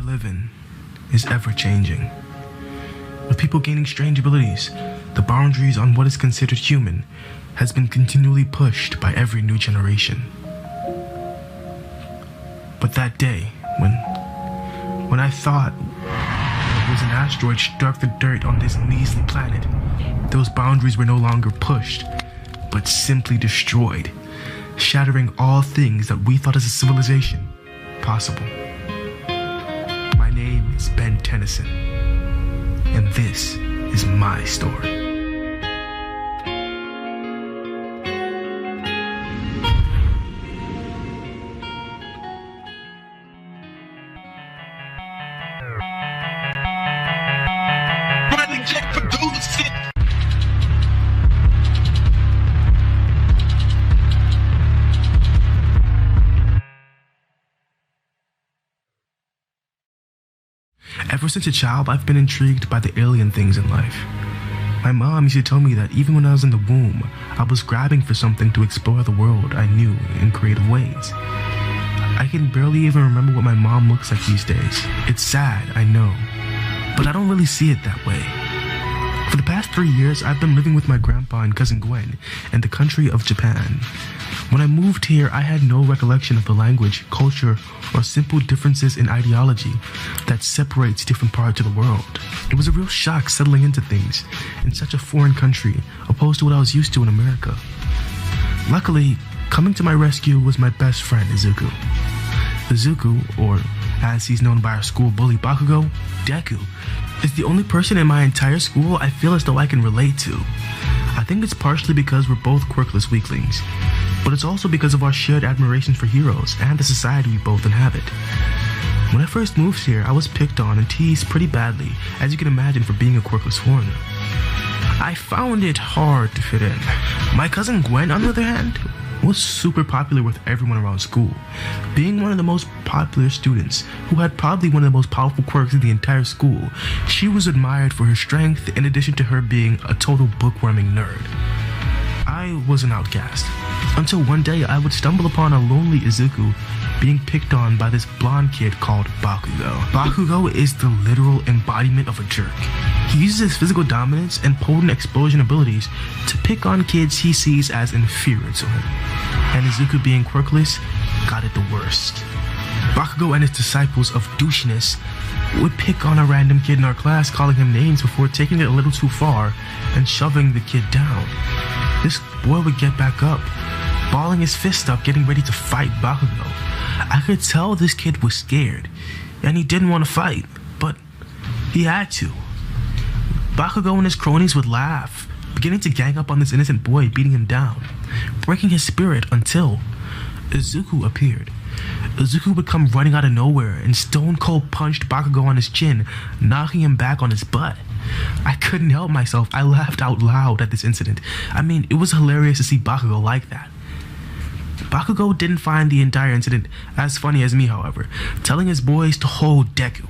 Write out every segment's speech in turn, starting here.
live in is ever changing. With people gaining strange abilities, the boundaries on what is considered human has been continually pushed by every new generation. But that day, when I thought it was an asteroid struck the dirt on this measly planet, those boundaries were no longer pushed, but simply destroyed, shattering all things that we thought as a civilization possible. My name is Ben Tennyson, and this is my story. Ever since a child, I've been intrigued by the alien things in life. My mom used to tell me that even when I was in the womb, I was grabbing for something to explore the world I knew in creative ways. I can barely even remember what my mom looks like these days. It's sad, I know, but I don't really see it that way. For the past 3 years, I've been living with my grandpa and cousin Gwen in the country of Japan. When I moved here, I had no recollection of the language, culture, or simple differences in ideology that separates different parts of the world. It was a real shock settling into things in such a foreign country, opposed to what I was used to in America. Luckily, coming to my rescue was my best friend, Izuku. Izuku, or as he's known by our school bully Bakugo, Deku, is the only person in my entire school I feel as though I can relate to. I think it's partially because we're both quirkless weaklings, but it's also because of our shared admiration for heroes and the society we both inhabit. When I first moved here, I was picked on and teased pretty badly, as you can imagine, for being a quirkless foreigner. I found it hard to fit in. My cousin Gwen, on the other hand, was super popular with everyone around school. Being one of the most popular students, who had probably one of the most powerful quirks in the entire school, she was admired for her strength in addition to her being a total bookworming nerd. I was an outcast, until one day I would stumble upon a lonely Izuku being picked on by this blonde kid called Bakugo. Bakugo is the literal embodiment of a jerk. He uses his physical dominance and potent explosion abilities to pick on kids he sees as inferior to him. And Izuku, being quirkless, got it the worst. Bakugo and his disciples of douchiness would pick on a random kid in our class, calling him names before taking it a little too far and shoving the kid down. This boy would get back up, balling his fist up, getting ready to fight Bakugo. I could tell this kid was scared, and he didn't want to fight, but he had to. Bakugo and his cronies would laugh, beginning to gang up on this innocent boy, beating him down, breaking his spirit until Izuku appeared. Izuku would come running out of nowhere and stone cold punched Bakugo on his chin, knocking him back on his butt. I couldn't help myself. I laughed out loud at this incident. I mean, it was hilarious to see Bakugo like that. Bakugo didn't find the entire incident as funny as me, however, telling his boys to hold Deku.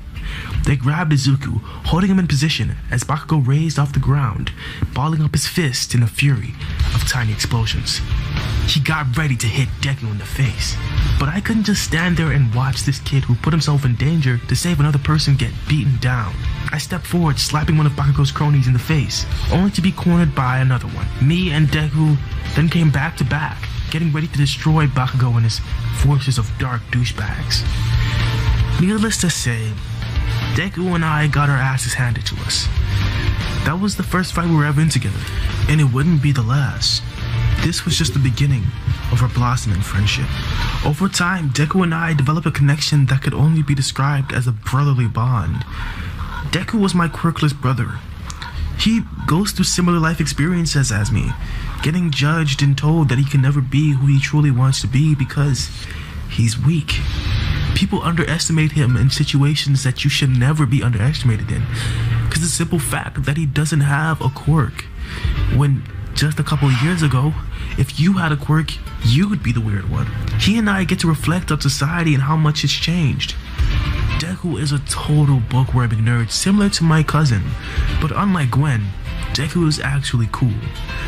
They grabbed Izuku, holding him in position as Bakugo raised off the ground, balling up his fist in a fury of tiny explosions. He got ready to hit Deku in the face, but I couldn't just stand there and watch this kid who put himself in danger to save another person get beaten down. I stepped forward, slapping one of Bakugo's cronies in the face, only to be cornered by another one. Me and Deku then came back to back, getting ready to destroy Bakugo and his forces of dark douchebags. Needless to say, Deku and I got our asses handed to us. That was the first fight we were ever in together, and it wouldn't be the last. This was just the beginning of our blossoming friendship. Over time, Deku and I developed a connection that could only be described as a brotherly bond. Deku was my quirkless brother. He goes through similar life experiences as me, getting judged and told that he can never be who he truly wants to be because he's weak. People underestimate him in situations that you should never be underestimated in, because the simple fact that he doesn't have a quirk, when just a couple of years ago, if you had a quirk, you would be the weird one. He and I get to reflect on society and how much it's changed. Deku is a total bookworming nerd, similar to my cousin, but unlike Gwen, Deku is actually cool.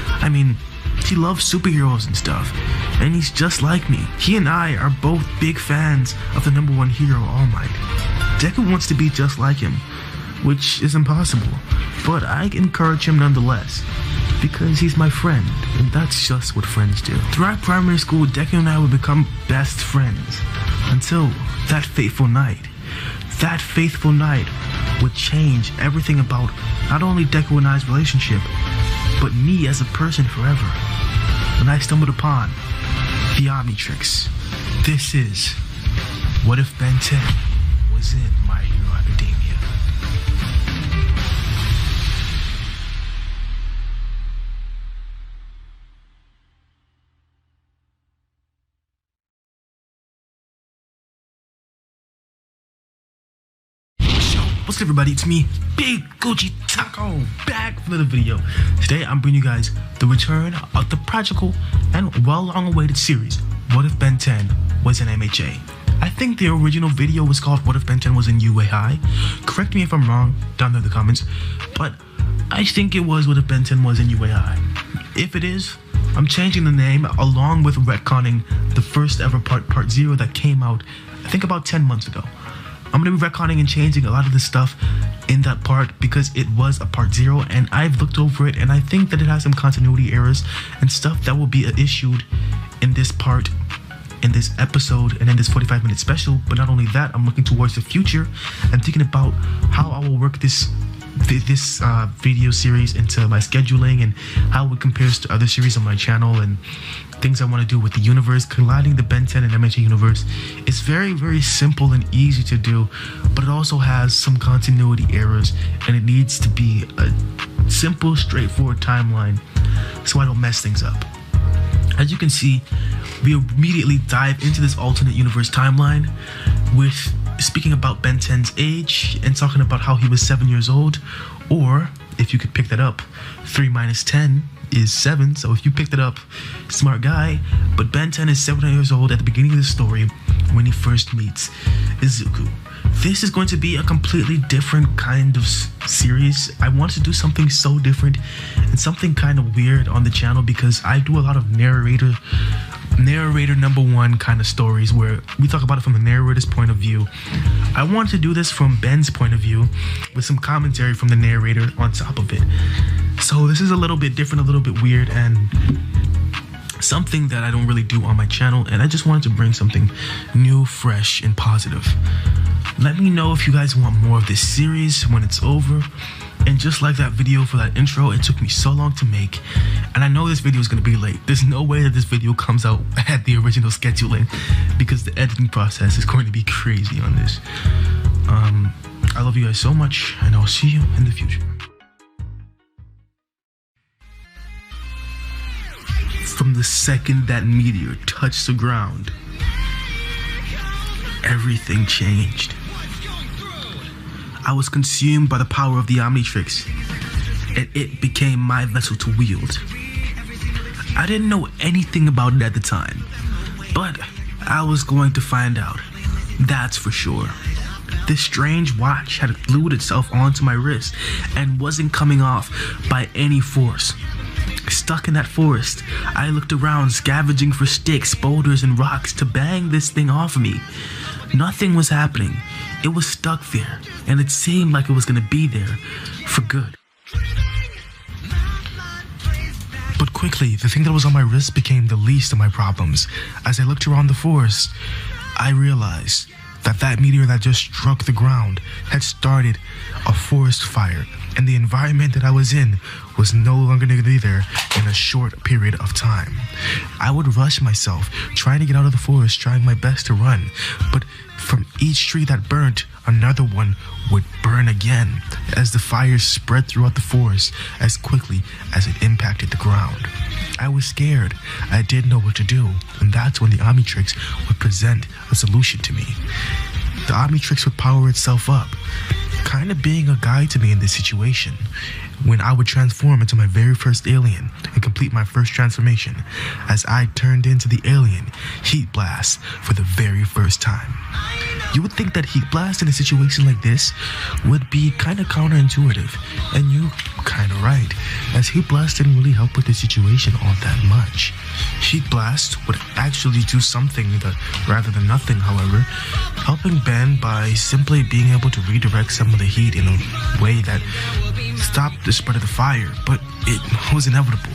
I mean, he loves superheroes and stuff, and he's just like me. He and I are both big fans of the #1 hero, All Might. Deku wants to be just like him, which is impossible, but I encourage him nonetheless, because he's my friend, and that's just what friends do. Throughout primary school, Deku and I would become best friends, until that fateful night. That faithful night would change everything about not only Deku and I's relationship, but me as a person forever. When I stumbled upon the Omnitrix. This is What If Ben 10 Was in My Hero Academia. What's up, everybody? It's me, Big Gucci Taco, back for another video. Today I'm bringing you guys the return of the practical and well-long-awaited series, What If Ben 10 Was in MHA. I think the original video was called What If Ben 10 Was in UA High. Correct me if I'm wrong down there in the comments, but I think it was What If Ben 10 Was in UA High. If it is, I'm changing the name along with retconning the first ever part 0 that came out, I think about 10 months ago. I'm going to be retconning and changing a lot of the stuff in that part because it was a part 0 and I've looked over it and I think that it has some continuity errors and stuff that will be issued in this part, in this episode, and in this 45-minute special. But not only that, I'm looking towards the future and thinking about how I will work this video series into my scheduling and how it compares to other series on my channel and things I want to do with the universe. Colliding the Ben 10 and MHA universe is very, very simple and easy to do, but it also has some continuity errors and it needs to be a simple, straightforward timeline so I don't mess things up. As you can see, we immediately dive into this alternate universe timeline with speaking about Ben 10's age and talking about how he was 7 years old, or if you could pick that up, 3 minus 10 is 7, so if you picked it up, smart guy. But Ben 10 is 7 years old at the beginning of the story when he first meets Izuku. This is going to be a completely different kind of series. I want to do something so different and something kind of weird on the channel because I do a lot of narrator number one kind of stories where we talk about it from the narrator's point of view. I want to do this from Ben's point of view with some commentary from the narrator on top of it. So this is a little bit different, a little bit weird, and something that I don't really do on my channel, and I just wanted to bring something new, fresh, and positive. Let me know if you guys want more of this series when it's over. And just like that video for that intro, it took me so long to make, and I know this video is going to be late. There's no way that this video comes out at the original scheduling because the editing process is going to be crazy on this. I love you guys so much, and I'll see you in the future. From the second that meteor touched the ground, everything changed. I was consumed by the power of the Omnitrix, and it became my vessel to wield. I didn't know anything about it at the time, but I was going to find out, that's for sure. This strange watch had glued itself onto my wrist and wasn't coming off by any force. Stuck in that forest, I looked around scavenging for sticks, boulders, and rocks to bang this thing off of me. Nothing was happening. It was stuck there, and it seemed like it was going to be there for good. But quickly, the thing that was on my wrist became the least of my problems. As I looked around the forest, I realized that meteor that just struck the ground had started a forest fire, and the environment that I was in was no longer going to be there in a short period of time. I would rush myself, trying to get out of the forest, trying my best to run, but from each tree that burnt, another one would burn again as the fire spread throughout the forest as quickly as it impacted the ground. I was scared. I didn't know what to do, and that's when the Omnitrix would present a solution to me. The Omnitrix would power itself up, kind of being a guide to me in this situation, when I would transform into my very first alien and complete my first transformation as I turned into the alien Heat Blast for the very first time. You would think that heat blast in a situation like this would be kinda counterintuitive, and you're kinda right, as heat blast didn't really help with the situation all that much. Heat blast would actually do something that, rather than nothing, however, helping Ben by simply being able to redirect some of the heat in a way that stopped the spread of the fire, but it was inevitable.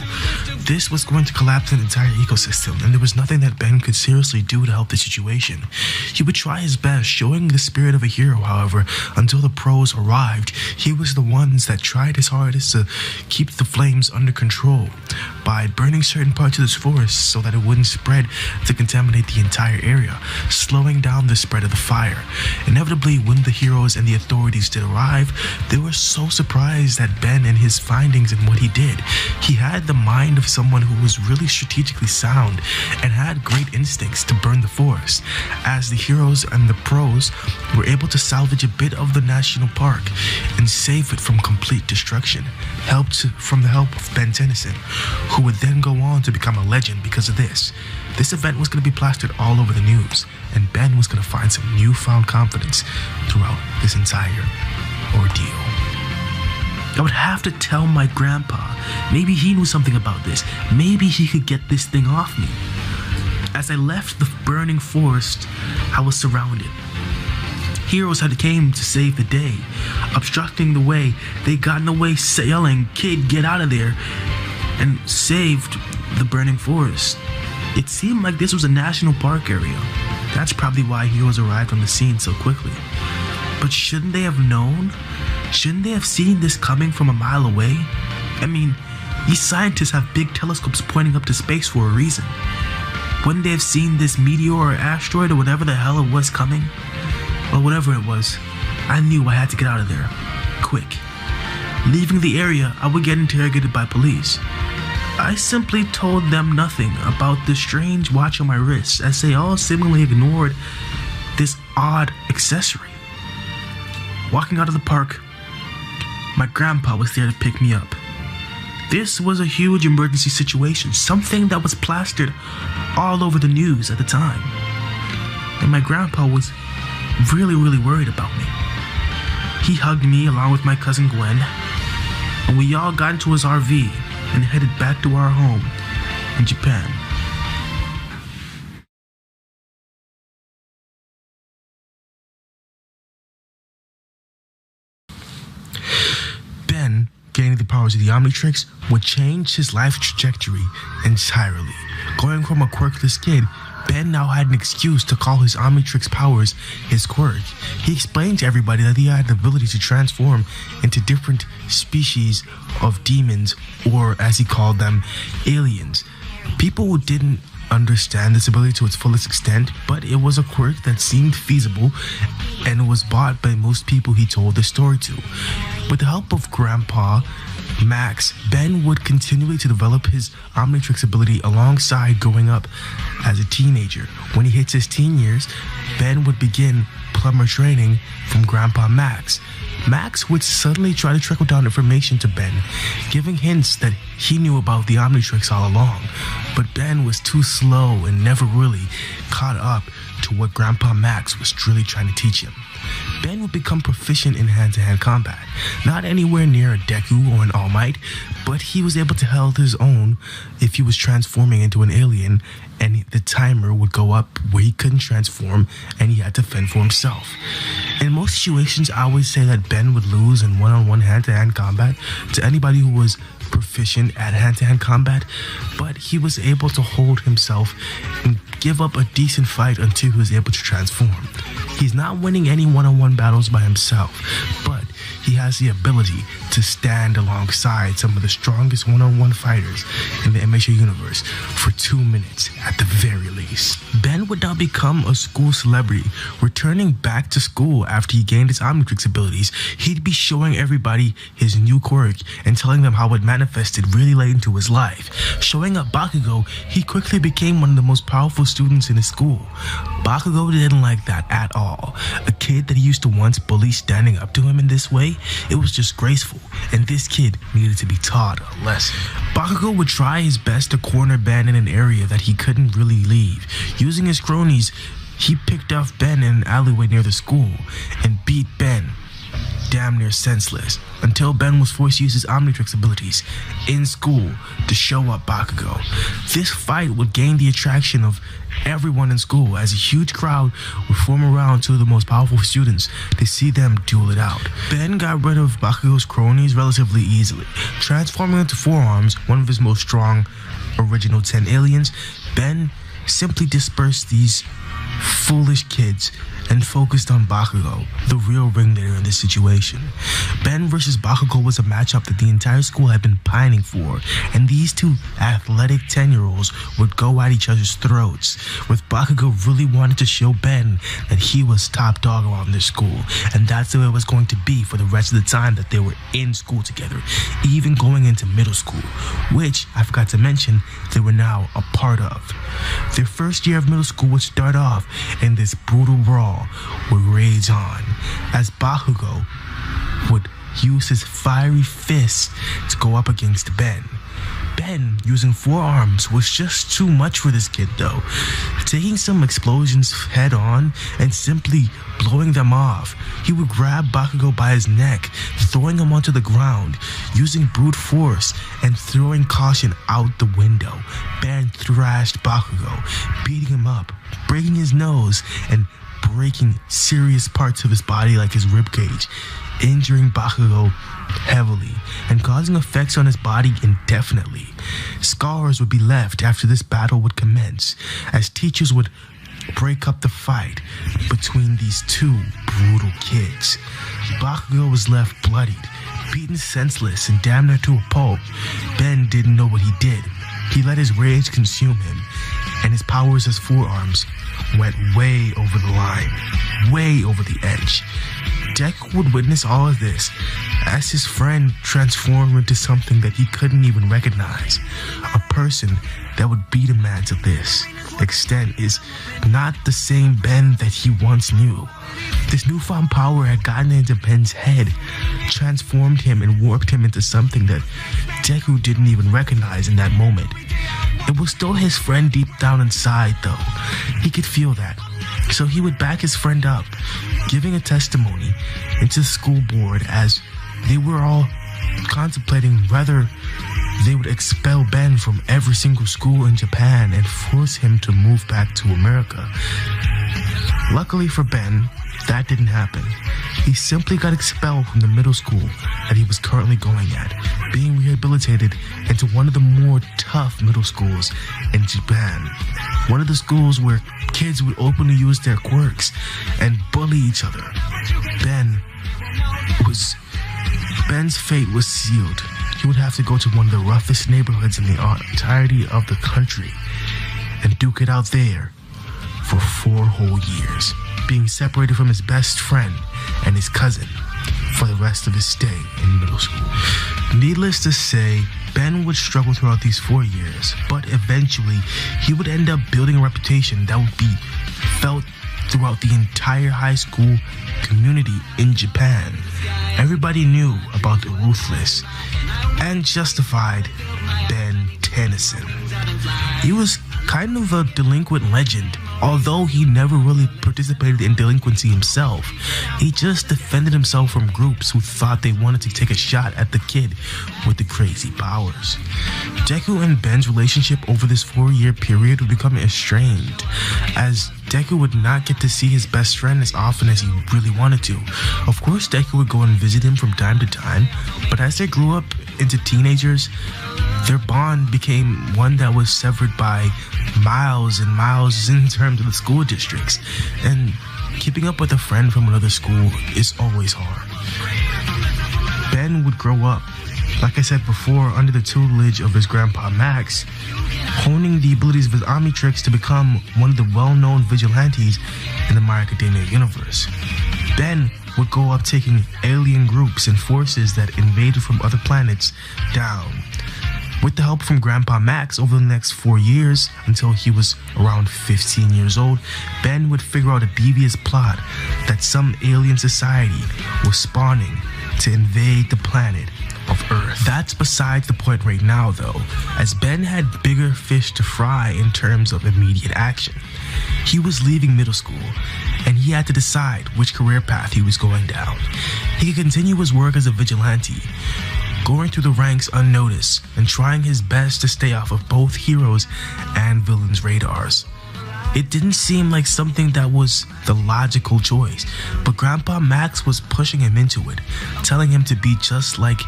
This was going to collapse an entire ecosystem, and there was nothing that Ben could seriously do to help the situation. He would try his best, showing the spirit of a hero, however, until the pros arrived. He was the ones that tried his hardest to keep the flames under control by burning certain parts of this forest so that it wouldn't spread to contaminate the entire area, slowing down the spread of the fire. Inevitably, when the heroes and the authorities did arrive, they were so surprised at Ben and his findings and what he did. He had the mind of someone who was really strategically sound and had great instincts to burn the forest, as the heroes and the pros were able to salvage a bit of the national park and save it from complete destruction, from the help of Ben Tennyson, who would then go on to become a legend because of this. This event was going to be plastered all over the news, and Ben was going to find some newfound confidence throughout this entire ordeal. I would have to tell my grandpa. Maybe he knew something about this. Maybe he could get this thing off me. As I left the burning forest, I was surrounded. Heroes had came to save the day, obstructing the way. They got in the way, yelling, "Kid, get out of there," and saved the burning forest. It seemed like this was a national park area. That's probably why heroes arrived on the scene so quickly. But shouldn't they have known? Shouldn't they have seen this coming from a mile away? I mean, these scientists have big telescopes pointing up to space for a reason. Wouldn't they have seen this meteor or asteroid or whatever the hell it was coming? Well, whatever it was, I knew I had to get out of there. Quick. Leaving the area, I would get interrogated by police. I simply told them nothing about the strange watch on my wrist, as they all seemingly ignored this odd accessory. Walking out of the park, my grandpa was there to pick me up. This was a huge emergency situation, something that was plastered all over the news at the time. And my grandpa was really worried about me. He hugged me along with my cousin Gwen, and we all got into his RV and headed back to our home in Japan. Ben, gaining the powers of the Omnitrix, would change his life trajectory entirely. Going from a quirkless kid, Ben now had an excuse to call his Omnitrix powers his quirk. He explained to everybody that he had the ability to transform into different species of demons, or as he called them, aliens. People didn't understand this ability to its fullest extent, but it was a quirk that seemed feasible and was bought by most people he told the story to. With the help of Grandpa Max, Ben would continue to develop his Omnitrix ability alongside growing up as a teenager. When he hits his teen years, Ben would begin plumber training from Grandpa Max. Max would suddenly try to trickle down information to Ben, giving hints that he knew about the Omnitrix all along, but Ben was too slow and never really caught up to what Grandpa Max was really trying to teach him. Ben would become proficient in hand-to-hand combat, not anywhere near a Deku or an All Might, but he was able to hold his own if he was transforming into an alien, and the timer would go up where he couldn't transform and he had to fend for himself. In most situations, I would say that Ben would lose in one-on-one hand-to-hand combat to anybody who was proficient at hand-to-hand combat, but he was able to hold himself and give up a decent fight until he was able to transform. He's not winning any one-on-one battles by himself, but he has the ability to stand alongside some of the strongest one-on-one fighters in the MHA universe for 2 minutes at the very least. Ben would now become a school celebrity, returning back to school after he gained his Omnitrix abilities. He'd be showing everybody his new quirk and telling them how it manifested really late into his life. Showing up Bakugo, he quickly became one of the most powerful students in his school. Bakugo didn't like that at all. A kid that he used to once bully standing up to him in this way, it was just graceful, and this kid needed to be taught a lesson. Bakugo would try his best to corner Ben in an area that he couldn't really leave, using his cronies he picked off Ben in an alleyway near the school and beat Ben damn near senseless until Ben was forced to use his Omnitrix abilities in school to show up Bakugo. This fight would gain the attraction of everyone in school as a huge crowd would form around two of the most powerful students to see them duel it out. Ben got rid of Bakugo's cronies relatively easily, transforming into Four Arms, one of his most strong original 10 aliens. Ben simply dispersed these foolish kids and focused on Bakugo, the real ringleader in this situation. Ben versus Bakugo was a matchup that the entire school had been pining for, and these two athletic 10-year-olds would go at each other's throats, with Bakugo really wanting to show Ben that he was top dog around their school, and that's the way it was going to be for the rest of the time that they were in school together, even going into middle school, which, I forgot to mention, they were now a part of. Their first year of middle school would start off in this brutal brawl would rage on as Bakugo would use his fiery fists to go up against Ben. Ben using Four Arms was just too much for this kid though, taking some explosions head on and simply blowing them off. He would grab Bakugo by his neck, throwing him onto the ground, using brute force and throwing caution out the window. Ben thrashed Bakugo, beating him up, breaking his nose, and breaking serious parts of his body like his ribcage, injuring Bakugo heavily and causing effects on his body indefinitely. Scars would be left after this battle would commence, as teachers would break up the fight between these two brutal kids. Bakugo was left bloodied, beaten senseless, and damn near to a pulp. Ben didn't know what he did. He let his rage consume him, and his powers as Four Arms went way over the line, way over the edge. Deku would witness all of this as his friend transformed into something that he couldn't even recognize. A person that would beat a man to this extent is not the same Ben that he once knew. This newfound power had gotten into Ben's head, transformed him and warped him into something that Deku didn't even recognize in that moment. It was still his friend deep down inside though. He could feel that. So he would back his friend up, giving a testimony into the school board as they were all contemplating whether they would expel Ben from every single school in Japan and force him to move back to America. Luckily for Ben, that didn't happen. He simply got expelled from the middle school that he was currently going at, being rehabilitated into one of the more tough middle schools in Japan. One of the schools where kids would openly use their quirks and bully each other. Ben's fate was sealed. He would have to go to one of the roughest neighborhoods in the entirety of the country and duke it out there for 4 whole years, being separated from his best friend and his cousin for the rest of his stay in middle school. Needless to say, Ben would struggle throughout these 4 years, but eventually he would end up building a reputation that would be felt throughout the entire high school community in Japan. Everybody knew about the ruthless and justified Ben Tennyson. He was kind of a delinquent legend. Although he never really participated in delinquency himself, he just defended himself from groups who thought they wanted to take a shot at the kid with the crazy powers. Deku and Ben's relationship over this 4-year period would become estranged, as Deku would not get to see his best friend as often as he really wanted to. Of course, Deku would go and visit him from time to time, but as they grew up into teenagers, their bond became one that was severed by miles and miles in terms of the school districts, and keeping up with a friend from another school is always hard. Ben would grow up, like I said before, under the tutelage of his grandpa Max, honing the abilities of his Omnitrix to become one of the well-known vigilantes in the My Academia universe. Ben would go up taking alien groups and forces that invaded from other planets down. With the help from Grandpa Max over the next 4 years, until he was around 15 years old, Ben would figure out a devious plot that some alien society was spawning to invade the planet of Earth. That's besides the point right now though, as Ben had bigger fish to fry in terms of immediate action. He was leaving middle school, and he had to decide which career path he was going down. He could continue his work as a vigilante, going through the ranks unnoticed and trying his best to stay off of both heroes and villains' radars. It didn't seem like something that was the logical choice, but Grandpa Max was pushing him into it, telling him to be just like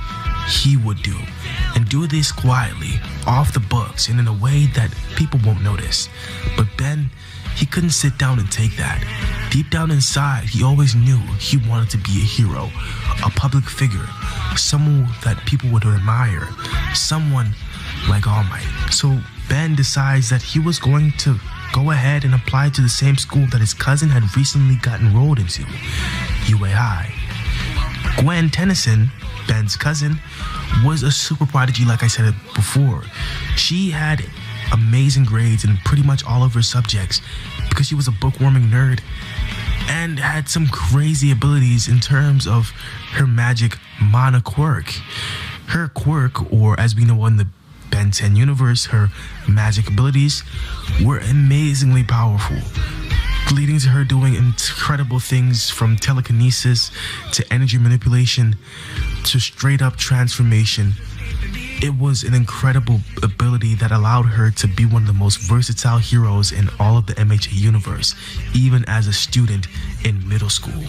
he would do, and do this quietly, off the books, and in a way that people won't notice. But Ben, he couldn't sit down and take that. Deep down inside, he always knew he wanted to be a hero, a public figure, someone that people would admire, someone like All Might. So Ben decides that he was going to go ahead and apply to the same school that his cousin had recently gotten enrolled into, UA High. Gwen Tennyson, Ben's cousin, was a super prodigy like I said before. She had amazing grades in pretty much all of her subjects because she was a bookworming nerd and had some crazy abilities in terms of her magic mana quirk. Her quirk, or as we know in the Ben 10 universe, her magic abilities were amazingly powerful, leading to her doing incredible things from telekinesis to energy manipulation to straight up transformation. It was an incredible ability that allowed her to be one of the most versatile heroes in all of the MHA universe, even as a student in middle school.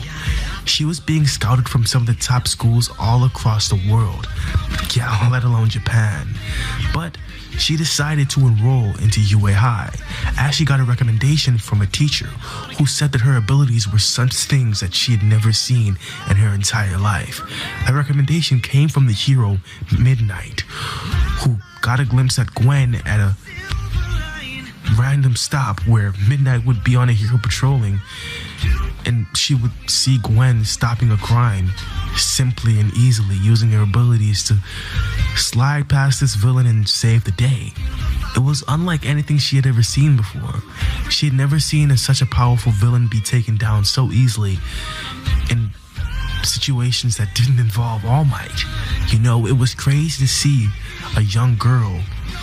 She was being scouted from some of the top schools all across the world, yeah, let alone Japan. But she decided to enroll into UA High, as she got a recommendation from a teacher who said that her abilities were such things that she had never seen in her entire life. That recommendation came from the hero Midnight, who got a glimpse at Gwen at a random stop where Midnight would be on a hero patrolling, and she would see Gwen stopping a crime simply and easily using her abilities to slide past this villain and save the day. It was unlike anything she had ever seen before. She had never seen such a powerful villain be taken down so easily in situations that didn't involve All Might. You know, it was crazy to see a young girl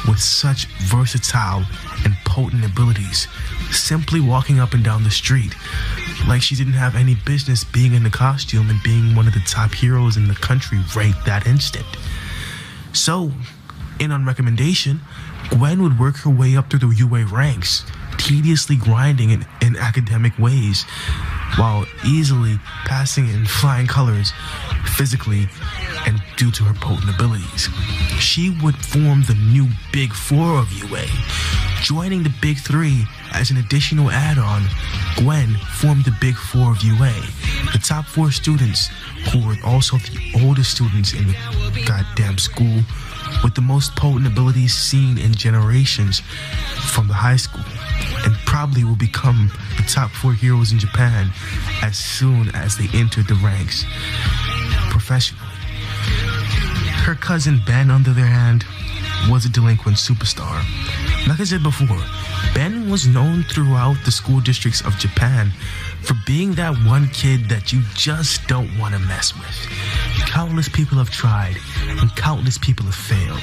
with such versatile and potent abilities simply walking up and down the street like she didn't have any business being in the costume and being one of the top heroes in the country right that instant. So, in on recommendation, Gwen would work her way up through the UA ranks, tediously grinding in academic ways, while easily passing in flying colors physically and due to her potent abilities. She would form the new Big Four of UA. Joining the Big Three as an additional add-on, Gwen formed the Big Four of UA, the top 4 students who were also the oldest students in the goddamn school, with the most potent abilities seen in generations from the high school, and probably will become the top 4 heroes in Japan as soon as they entered the ranks professionally. Her cousin Ben, on the other hand, was a delinquent superstar. Like I said before, Ben was known throughout the school districts of Japan for being that one kid that you just don't want to mess with. Countless people have tried, and countless people have failed.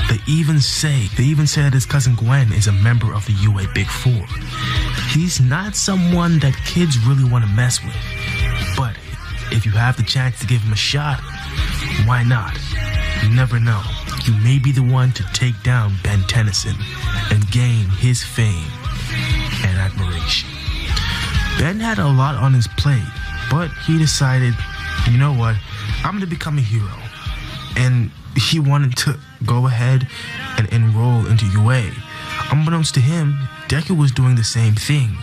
They even say that his cousin Gwen is a member of the UA Big Four. He's not someone that kids really want to mess with, but if you have the chance to give him a shot, why not? You never know. You may be the one to take down Ben Tennyson and gain his fame and admiration. Ben had a lot on his plate, but he decided, you know what, I'm going to become a hero. And he wanted to go ahead and enroll into UA. Unbeknownst to him, Deku was doing the same thing,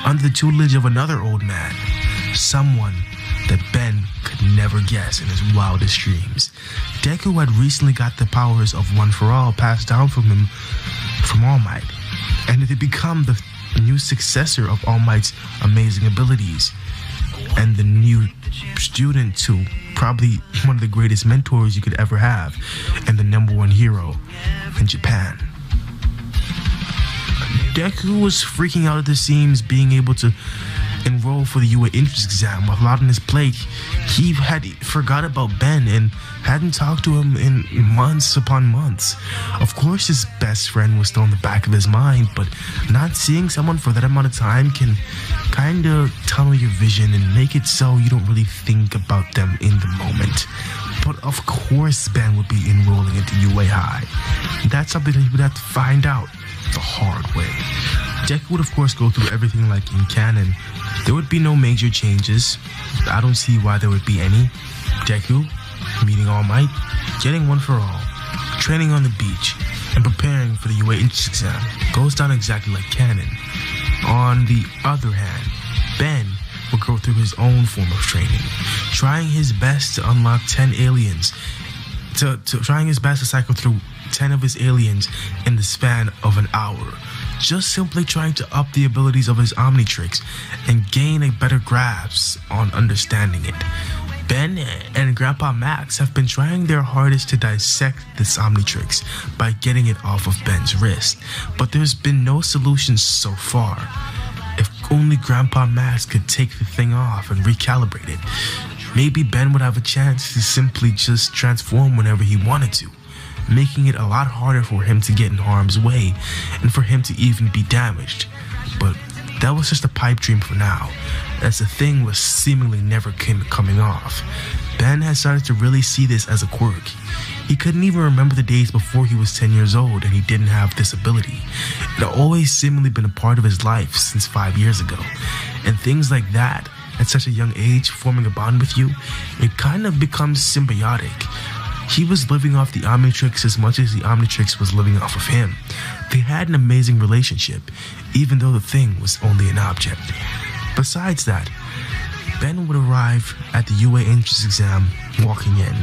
under the tutelage of another old man, someone that Ben could never guess in his wildest dreams. Deku had recently got the powers of One for All passed down from him from All Might, and it had become the new successor of All Might's amazing abilities, and the new student to probably one of the greatest mentors you could ever have, and the #1 hero in Japan. Deku was freaking out at the seams, being able to enroll for the UA entrance exam with a lot on his plate, he had forgot about Ben and hadn't talked to him in months upon months. Of course, his best friend was still in the back of his mind, but not seeing someone for that amount of time can kind of tunnel your vision and make it so you don't really think about them in the moment. But of course, Ben would be enrolling into UA High. That's something that he would have to find out the hard way. Deku would of course go through everything like in canon. There would be no major changes. I don't see why there would be any. Deku, meeting All Might, getting one for all, training on the beach, and preparing for the UA entrance exam goes down exactly like canon. On the other hand, Ben will go through his own form of training, trying his best to unlock 10 aliens, trying his best to cycle through 10 of his aliens in the span of an hour, just simply trying to up the abilities of his Omnitrix and gain a better grasp on understanding it. Ben and Grandpa Max have been trying their hardest to dissect this Omnitrix by getting it off of Ben's wrist, but there's been no solutions so far. If only Grandpa Max could take the thing off and recalibrate it, maybe Ben would have a chance to simply just transform whenever he wanted to, making it a lot harder for him to get in harm's way and for him to even be damaged. But that was just a pipe dream for now, as the thing was seemingly never coming off. Ben had started to really see this as a quirk. He couldn't even remember the days before he was 10 years old and he didn't have this ability. It had always seemingly been a part of his life since 5 years ago. And things like that, at such a young age, forming a bond with you, it kind of becomes symbiotic. He was living off the Omnitrix as much as the Omnitrix was living off of him. They had an amazing relationship, even though the thing was only an object. Besides that, Ben would arrive at the UA entrance exam walking in.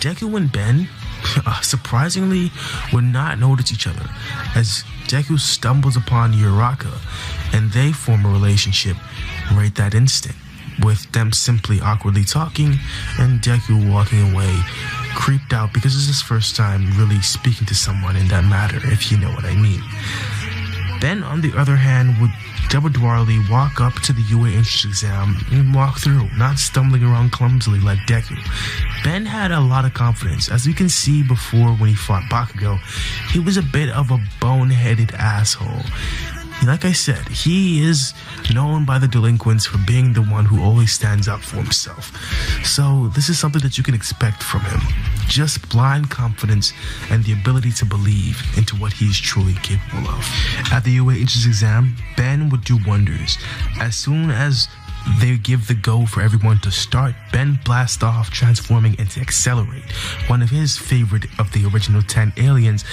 Deku and Ben, surprisingly, would not notice each other, as Deku stumbles upon Uraraka, and they form a relationship right that instant, with them simply awkwardly talking and Deku walking away, creeped out because it's his first time really speaking to someone in that matter, if you know what I mean. Ben, on the other hand, would deliberately walk up to the UA entrance exam and walk through, not stumbling around clumsily like Deku. Ben had a lot of confidence. As we can see before when he fought Bakugo, he was a bit of a boneheaded asshole. Like I said, he is known by the delinquents for being the one who always stands up for himself. So this is something that you can expect from him. Just blind confidence and the ability to believe into what he's truly capable of. At the UA entrance exam, Ben would do wonders. As soon as they give the go for everyone to start, Ben blasts off, transforming into Accelerate, one of his favorite of the original 10 aliens,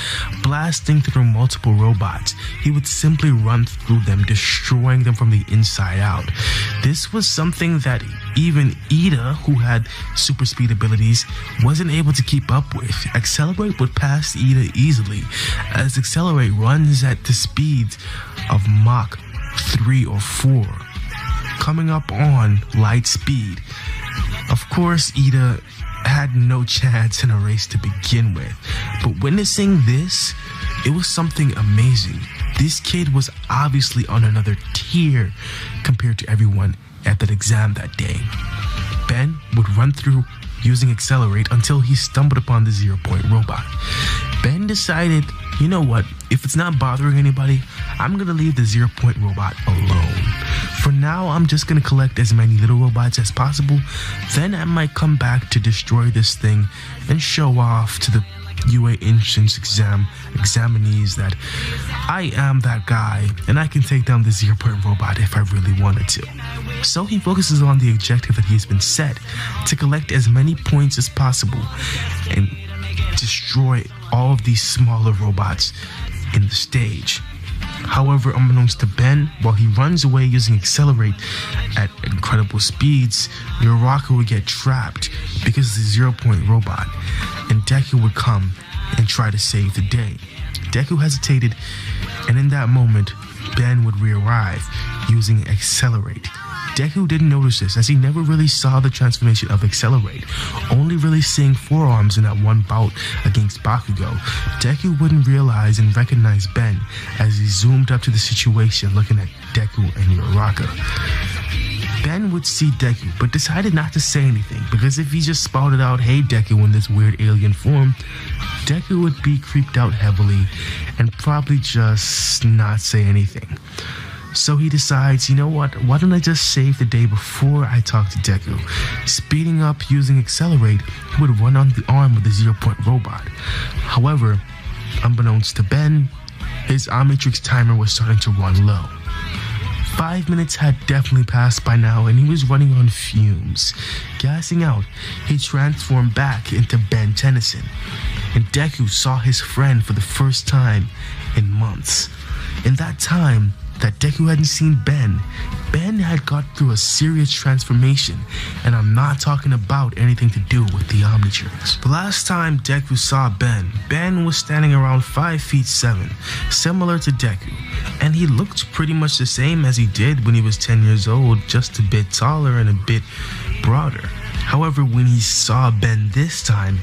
blasting through multiple robots. He would simply run through them, destroying them from the inside out. This was something that even Ida, who had super speed abilities, wasn't able to keep up with. Accelerate would pass Ida easily, as Accelerate runs at the speed of Mach 3 or 4. Coming up on light speed. Of course, Ida had no chance in a race to begin with, but witnessing this, it was something amazing. This kid was obviously on another tier compared to everyone at that exam that day. Ben would run through using Accelerate until he stumbled upon the 0-point robot. Ben decided, you know what, if it's not bothering anybody, I'm gonna leave the 0-point robot alone. For now, I'm just gonna collect as many little robots as possible, then I might come back to destroy this thing and show off to the UA entrance examinees that I am that guy and I can take down the 0-point robot if I really wanted to. So he focuses on the objective that he's been set, to collect as many points as possible and destroy all of these smaller robots in the stage. However, unbeknownst to Ben, while he runs away using Accelerate at incredible speeds, Uraraka would get trapped because of the 0-point robot, and Deku would come and try to save the day. Deku hesitated, and in that moment, Ben would re-arrive using Accelerate. Deku didn't notice this, as he never really saw the transformation of Accelerate, only really seeing forearms in that one bout against Bakugo. Deku wouldn't realize and recognize Ben as he zoomed up to the situation looking at Deku and Uraraka. Ben would see Deku, but decided not to say anything, because if he just spouted out, "Hey Deku," in this weird alien form, Deku would be creeped out heavily and probably just not say anything. So he decides, you know what, why don't I just save the day before I talk to Deku? Speeding up using accelerate, he would run on the arm of the 0-point robot. However, unbeknownst to Ben, his Omnitrix timer was starting to run low. 5 minutes had definitely passed by now, and he was running on fumes. Gassing out, he transformed back into Ben Tennyson, and Deku saw his friend for the first time in months. In that time that Deku hadn't seen Ben had got through a serious transformation, and I'm not talking about anything to do with the Omnitrix. The last time Deku saw Ben was standing around 5 feet 7, similar to Deku, and he looked pretty much the same as he did when he was 10 years old, just a bit taller and a bit broader. However, when he saw Ben this time,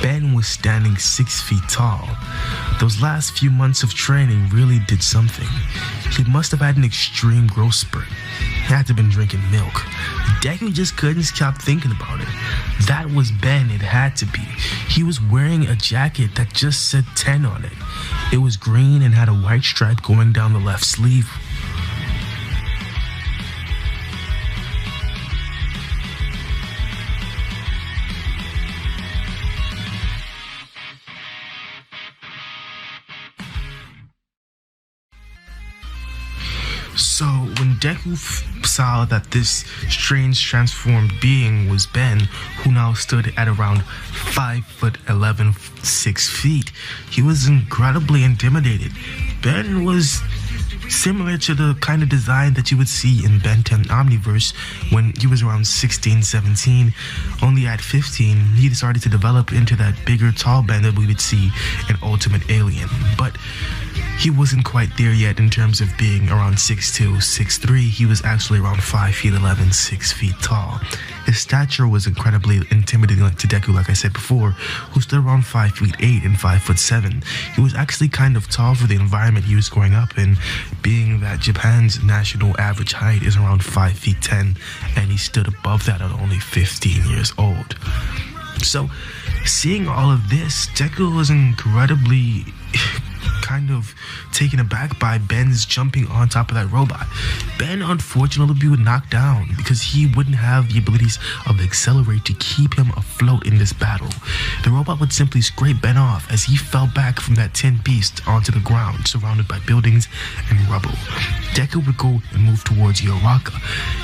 Ben was standing 6 feet tall. Those last few months of training really did something. He must have had an extreme growth spurt. He had to have been drinking milk. Deku just couldn't stop thinking about it. That was Ben, it had to be. He was wearing a jacket that just said 10 on it. It was green and had a white stripe going down the left sleeve. So when Deku saw that this strange transformed being was Ben, who now stood at around 5'11", 6 feet, he was incredibly intimidated. Ben was similar to the kind of design that you would see in Ben 10 Omniverse when he was around 16, 17. Only at 15, he started to develop into that bigger, tall Ben that we would see in Ultimate Alien. But he wasn't quite there yet in terms of being around 6'2", 6'3". He was actually around 5'11", 6 feet tall. His stature was incredibly intimidating to Deku, like I said before, who stood around 5'8" and 5'7". He was actually kind of tall for the environment he was growing up in, being that Japan's national average height is around 5'10", and he stood above that at only 15 years old. So, seeing all of this, Deku was incredibly kind of taken aback by Ben's jumping on top of that robot. Ben unfortunately would be knocked down because he wouldn't have the abilities of the accelerate to keep him afloat in this battle. The robot would simply scrape Ben off as he fell back from that tin beast onto the ground, surrounded by buildings and rubble. Deku would go and move towards Yoraka,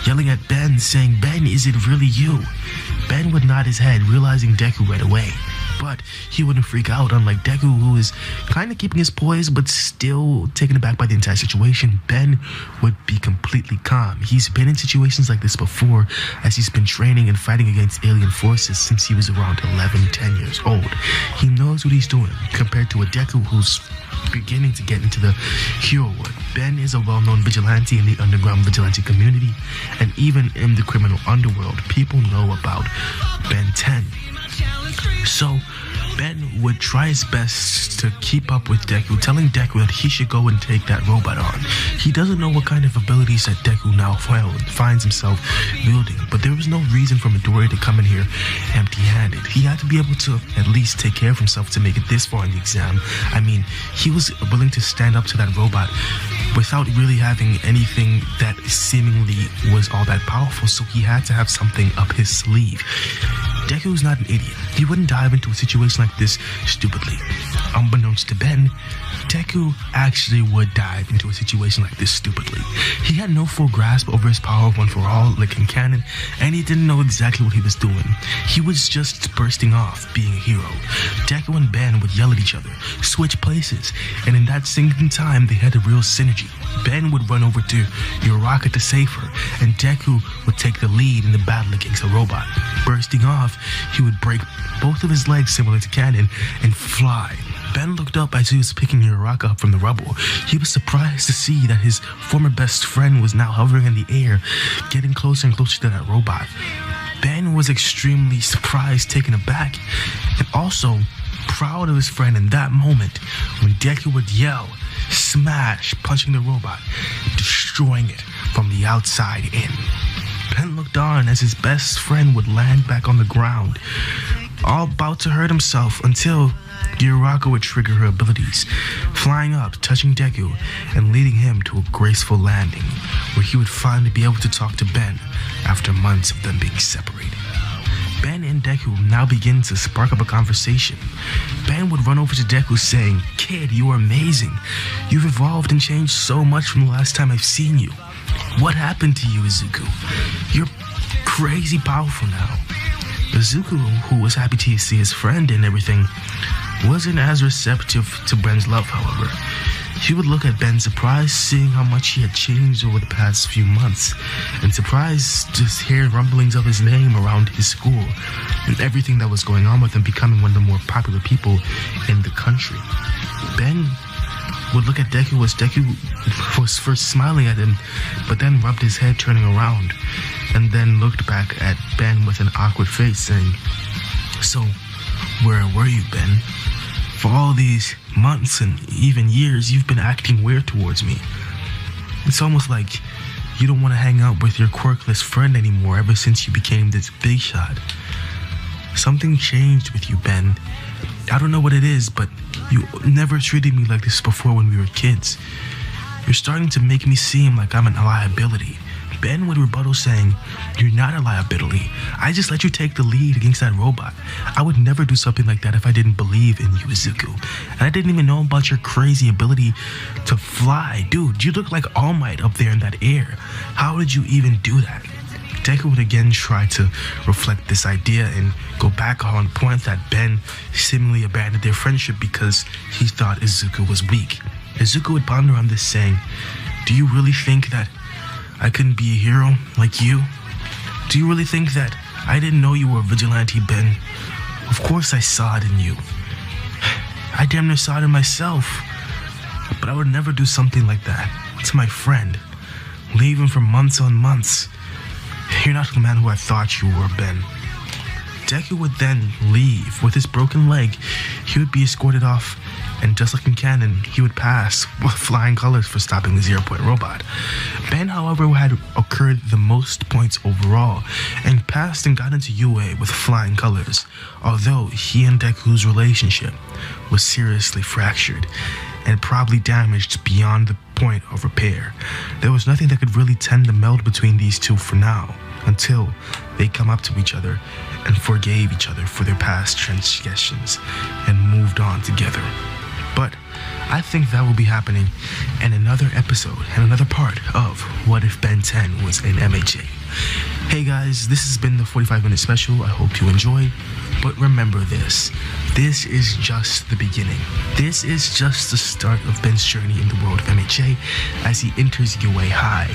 yelling at Ben, saying, "Ben, is it really you?" Ben would nod his head, realizing Deku right away. But he wouldn't freak out, unlike Deku, who is kind of keeping his poise but still taken aback by the entire situation. Ben would be completely calm. He's been in situations like this before, as he's been training and fighting against alien forces since he was around 11, 10 years old. He knows what he's doing, compared to a Deku who's beginning to get into the hero world. Ben is a well-known vigilante in the underground vigilante community, and even in the criminal underworld, people know about Ben 10. So, Ben would try his best to keep up with Deku, telling Deku that he should go and take that robot on. He doesn't know what kind of abilities that Deku now finds himself wielding, but there was no reason for Midoriya to come in here empty-handed. He had to be able to at least take care of himself to make it this far in the exam. I mean, he was willing to stand up to that robot without really having anything that seemingly was all that powerful, so he had to have something up his sleeve. Deku's not an idiot. He wouldn't dive into a situation like this stupidly. Unbeknownst to Ben, Deku actually would dive into a situation like this stupidly. He had no full grasp over his power one for all, like in canon, and he didn't know exactly what he was doing. He was just bursting off, being a hero. Deku and Ben would yell at each other, switch places, and in that single time, they had a real synergy. Ben would run over to Yoraka to save her, and Deku would take the lead in the battle against the robot. Bursting off, he would break both of his legs similar to Cannon and fly. Ben looked up as he was picking Yoraka up from the rubble. He was surprised to see that his former best friend was now hovering in the air, getting closer and closer to that robot. Ben was extremely surprised, taken aback, and also proud of his friend in that moment when Deku would yell, smash, punching the robot, destroying it from the outside in. Ben looked on as his best friend would land back on the ground, all about to hurt himself, until Gyurako would trigger her abilities, flying up, touching Deku, and leading him to a graceful landing, where he would finally be able to talk to Ben after months of them being separated. Ben and Deku now begin to spark up a conversation. Ben would run over to Deku saying, "Kid, you are amazing. You've evolved and changed so much from the last time I've seen you. What happened to you, Izuku? You're crazy powerful now." Izuku, who was happy to see his friend and everything, wasn't as receptive to Ben's love, however. He would look at Ben surprised, seeing how much he had changed over the past few months, and surprised to hear rumblings of his name around his school and everything that was going on with him becoming one of the more popular people in the country. Ben would look at Deku as Deku was first smiling at him, but then rubbed his head, turning around, and then looked back at Ben with an awkward face, saying, "So, where were you, Ben? For all these months and even years, you've been acting weird towards me. It's almost like you don't want to hang out with your quirkless friend anymore ever since you became this big shot. Something changed with you, Ben. I don't know what it is, but you never treated me like this before when we were kids. You're starting to make me seem like I'm a liability." Ben would rebuttal, saying, "You're not a liability. I just let you take the lead against that robot. I would never do something like that if I didn't believe in you, Izuku. And I didn't even know about your crazy ability to fly. Dude, you look like All Might up there in that air. How did you even do that?" Deku would again try to reflect this idea and go back on the point that Ben seemingly abandoned their friendship because he thought Izuku was weak. Izuku would ponder on this, saying, "Do you really think that I couldn't be a hero like you? Do you really think that I didn't know you were a vigilante, Ben? Of course I saw it in you. I damn near saw it in myself. But I would never do something like that to my friend. Leave him for months on months. You're not the man who I thought you were, Ben." Deku would then leave. With his broken leg, he would be escorted off, and just like in canon, he would pass with flying colors for stopping the 0-point robot. Ben, however, had occurred the most points overall, and passed and got into UA with flying colors, although he and Deku's relationship was seriously fractured and probably damaged beyond the point of repair. There was nothing that could really tend the meld between these two for now, until they come up to each other and forgave each other for their past transgressions and moved on together. But I think that will be happening in another episode and another part of What If Ben 10 was an MHA. Hey guys, this has been the 45-minute special. I hope you enjoyed. But remember this is just the beginning. This is just the start of Ben's journey in the world of MHA as he enters UA High.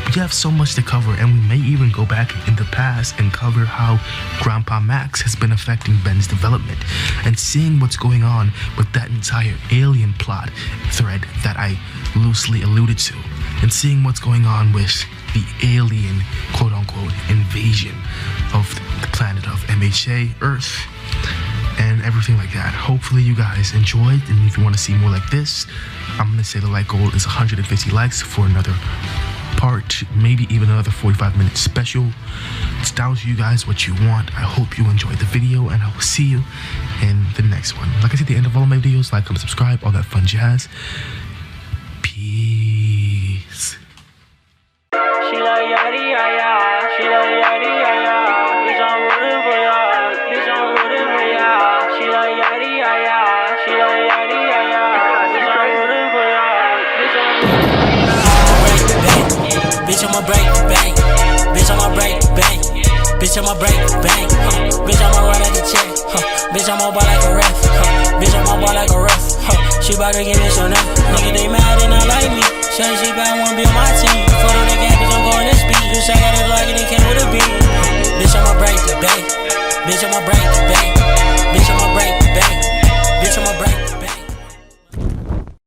We have so much to cover, and we may even go back in the past and cover how Grandpa Max has been affecting Ben's development, and seeing what's going on with that entire alien plot thread that I loosely alluded to, and seeing what's going on with the alien quote-unquote invasion of the planet of MHA, Earth, and everything like that. Hopefully you guys enjoyed, and if you want to see more like this, I'm going to say the like goal is 150 likes for another part, maybe even another 45-minute special. It's down to you guys what you want. I hope you enjoyed the video, and I will see you in the next one. Like I said at the end of all of my videos, like, comment, subscribe, all that fun jazz. Peace. She like yaddy yaya, she like yaddy yaya. Bitch, I'm rooting for ya, bitch, I'm rooting for ya. She like yaddy yaya, she like yaddy yaya. Bitch, I'm rooting for ya, bitch, I'm rooting for ya. Bitch, I'ma break the bank, bitch, I'ma break the bank, bitch, I'ma break the bank, bitch, I'ma run at the check, bitch, I'ma ball like a ref, bitch, I'ma ball like a ref. She bout to get this on that, nigga, they mad and not like me. Shawty, she bad, wanna be on my team. Photo the gap, bitch, I'm going to speed. Bitch, I got a Glock and it came with a beat. Bitch, I'ma break the bank. Bitch, I'ma break the bank. Bitch, I'ma